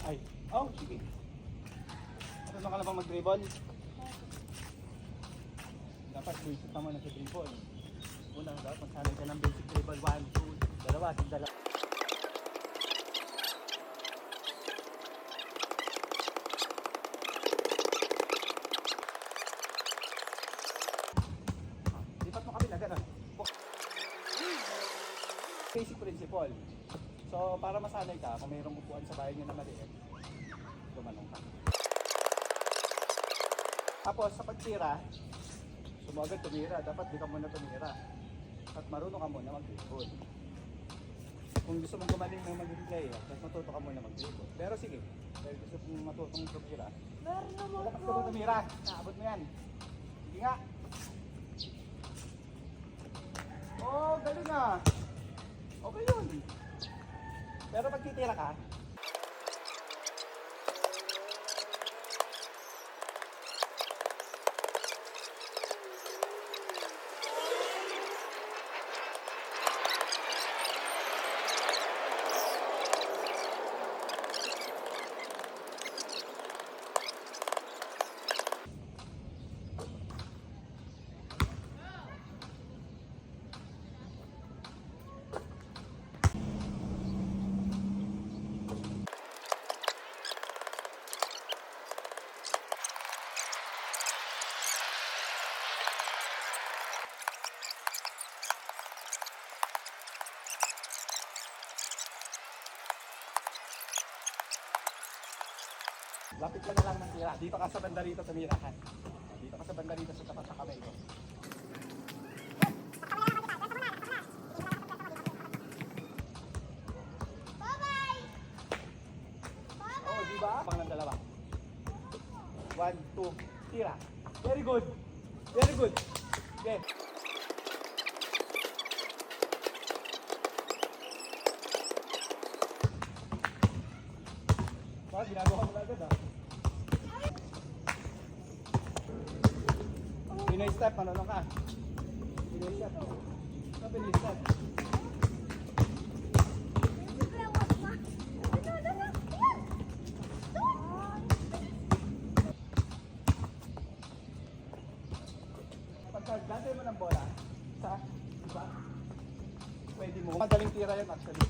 Ay, oh, sige. Ano ka na bang mag-dribble? Dapat basic ka muna sa dribble. Una, dapat magsanay ka ng basic dribble. 1, 2, dalawa. Lipat mo kami na gano'n. Basic principle. So, para masanay ka, kung mayroong upuan sa bahay nyo na maliit, gumanong ka. Tapos, sa pagtira, sumagad tumira. Dapat di ka muna tumira. At marunong ka muna mag-dribble. Kung gusto mong gumaling na mag-replay, tapos matuto ka muna mag-dribble. Pero sige, dahil gusto mong matutong tumira, wala ka ba tumira? Naabot mo yan. Sige nga. Oh, galing ah. Okay yun. Pero pag titira ka, lapit ka na lang ng tira. Dito ka sa banda rito tumirahan. Dito ka sa banda rito sa tapat sa kamay ko. Bye-bye! Oh, di ba? Pang ng dalawa. 1, 2, tira. Very good. Very good. Okay. Ba, ginagawa mo na agad ah. Pinoy step, ano ka? Pinoy step. Sa Pinoy step. Pagka-gatay mo ng bola, sa, diba? Pwede mo. Madaling tira yan actually.